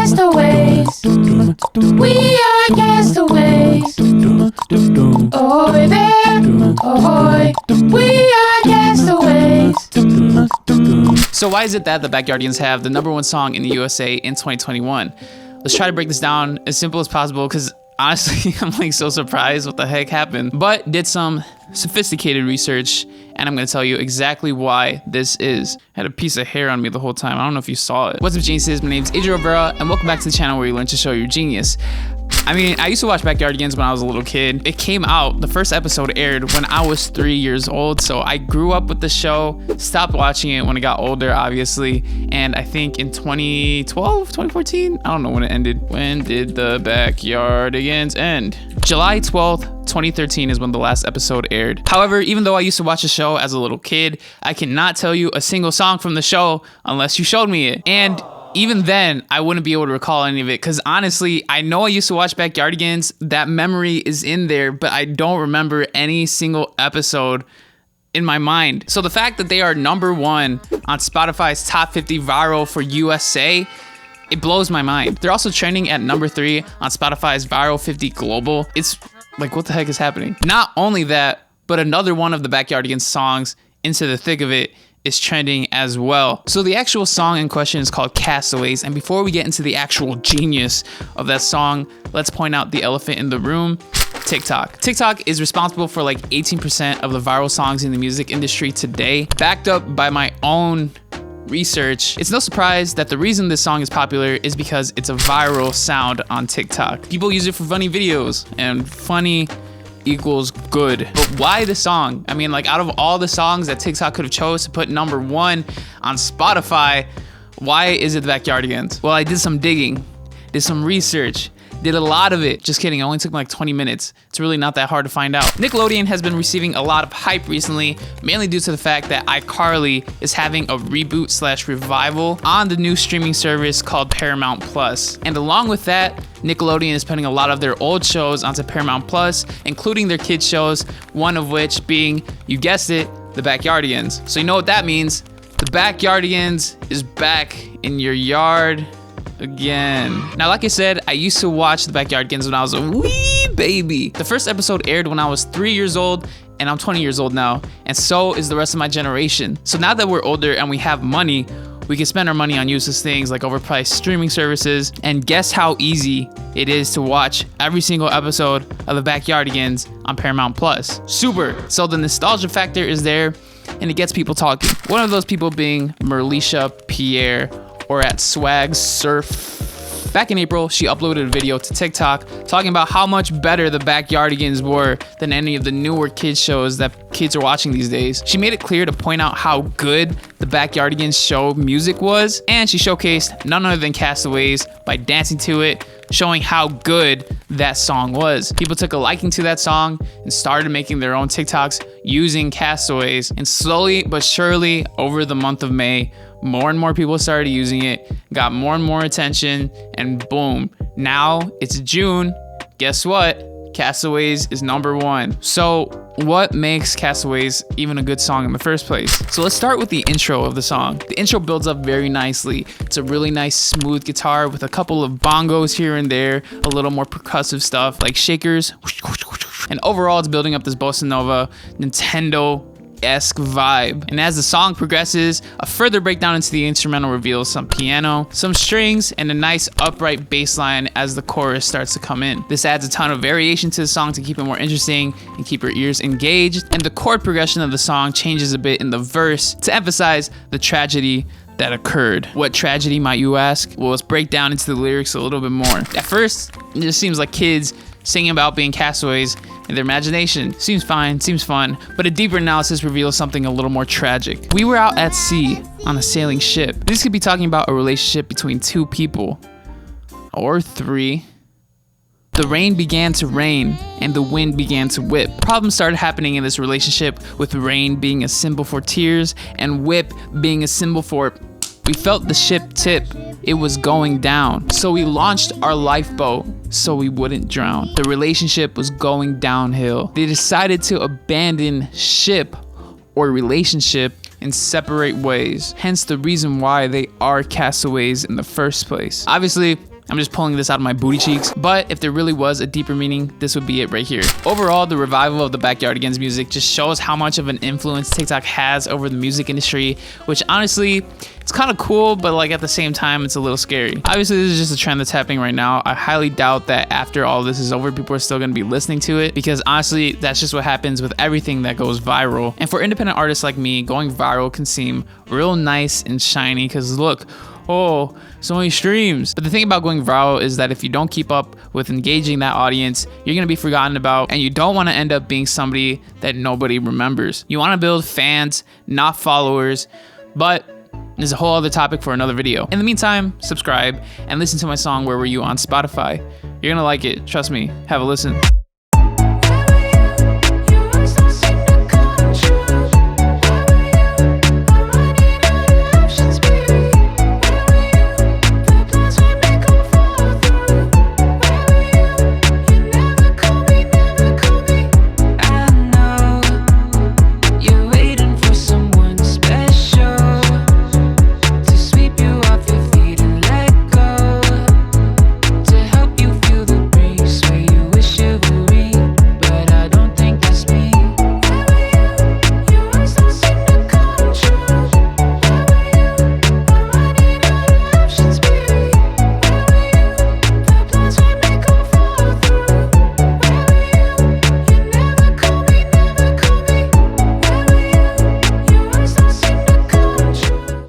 castaways. We are castaways. Ahoy there, ahoy. We are castaways. So why is it that the Backyardigans have the #1 song in the USA in 2021? Let's try to break this down as simple as possible, because honestly, I'm like so surprised what the heck happened. But did some sophisticated research, and I'm gonna tell you exactly why this is. I had a piece of hair on me the whole time. I don't know if you saw it. What's up, geniuses? My name's Adrian Rivera, and welcome back to the channel where you learn to show your genius. I mean, I used to watch Backyardigans when I was a little kid. It came out, the first episode aired when I was 3 years old. So I grew up with the show, stopped watching it when I got older, obviously. And I think in 2012, 2014, I don't know when it ended. When did the Backyardigans end? July 12th, 2013 is when the last episode aired. However, even though I used to watch the show as a little kid, I cannot tell you a single song from the show unless you showed me it. And even then, I wouldn't be able to recall any of it, because honestly, I know I used to watch Backyardigans. That memory is in there, but I don't remember any single episode in my mind. So the fact that they are #1 on Spotify's top 50 viral for USA, it blows my mind. They're also trending at #3 on Spotify's viral 50 global. It's like, what the heck is happening? Not only that, but another one of the Backyardigans songs, Into the Thick of It, is trending as well. So the actual song in question is called Castaways. And before we get into the actual genius of that song, let's point out the elephant in the room: TikTok. TikTok is responsible for like 18% of the viral songs in the music industry today. Backed up by my own research, it's no surprise that the reason this song is popular is because it's a viral sound on TikTok. People use it for funny videos, and funny equals good. But why the song? I mean, like, out of all the songs that TikTok could have chose to put #1 on Spotify, why is it the Backyardigans? Well, I did some digging, did some research, did a lot of it. Just kidding, it only took me like 20 minutes. It's really not that hard to find out. Nickelodeon has been receiving a lot of hype recently, mainly due to the fact that iCarly is having a reboot/revival on the new streaming service called Paramount Plus. And along with that, Nickelodeon is putting a lot of their old shows onto Paramount Plus, including their kids shows, one of which being, you guessed it, the Backyardigans. So you know what that means. The Backyardigans is back in your yard again. Now, like I said, I used to watch the Backyardigans when I was a wee baby. The first episode aired when I was 3 years old, and I'm 20 years old now, and so is the rest of my generation. So now that we're older and we have money, we can spend our money on useless things like overpriced streaming services. And guess how easy it is to watch every single episode of the Backyardigans on Paramount Plus? Super. So the nostalgia factor is there, and it gets people talking. One of those people being Merlisha Pierre, or at Swag Surf. Back in April, she uploaded a video to TikTok talking about how much better the Backyardigans were than any of the newer kids shows that kids are watching these days. She made it clear to point out how good the Backyardigans show music was, and she showcased none other than Castaways by dancing to it, showing how good that song was. People took a liking to that song and started making their own TikToks using Castaways, and slowly but surely over the month of May, more and more people started using it, got more and more attention, and boom, now it's June. Guess what? Castaways is #1. So what makes Castaways even a good song in the first place? So let's start with the intro of the song. The intro builds up very nicely. It's a really nice smooth guitar with a couple of bongos here and there, a little more percussive stuff like shakers. And overall, it's building up this bossa nova, Nintendo-esque vibe. And as the song progresses, a further breakdown into the instrumental reveals some piano, some strings, and a nice upright bass line as the chorus starts to come in. This adds a ton of variation to the song to keep it more interesting and keep your ears engaged. And the chord progression of the song changes a bit in the verse to emphasize the tragedy that occurred. What tragedy, might you ask? Well, let's break down into the lyrics a little bit more. At first, it just seems like kids singing about being castaways in their imagination. Seems fine, seems fun, but a deeper analysis reveals something a little more tragic. We were out at sea on a sailing ship. This could be talking about a relationship between two people, or three. The rain began to rain and the wind began to whip. Problems started happening in this relationship, with rain being a symbol for tears and whip being a symbol for we felt the ship tip. It was going down. So we launched our lifeboat so we wouldn't drown. The relationship was going downhill. They decided to abandon ship or relationship in separate ways. Hence the reason why they are castaways in the first place. Obviously, I'm just pulling this out of my booty cheeks. But if there really was a deeper meaning, this would be it right here. Overall, the revival of the Backyardigans music just shows how much of an influence TikTok has over the music industry, which honestly, it's kind of cool, but like at the same time, it's a little scary. Obviously, this is just a trend that's happening right now. I highly doubt that after all this is over, people are still gonna be listening to it, because honestly, that's just what happens with everything that goes viral. And for independent artists like me, going viral can seem real nice and shiny, because look, oh, so many streams. But the thing about going viral is that if you don't keep up with engaging that audience, you're gonna be forgotten about, and you don't wanna end up being somebody that nobody remembers. You wanna build fans, not followers, but there's a whole other topic for another video. In the meantime, subscribe and listen to my song Where Were You on Spotify. You're gonna like it, trust me, have a listen.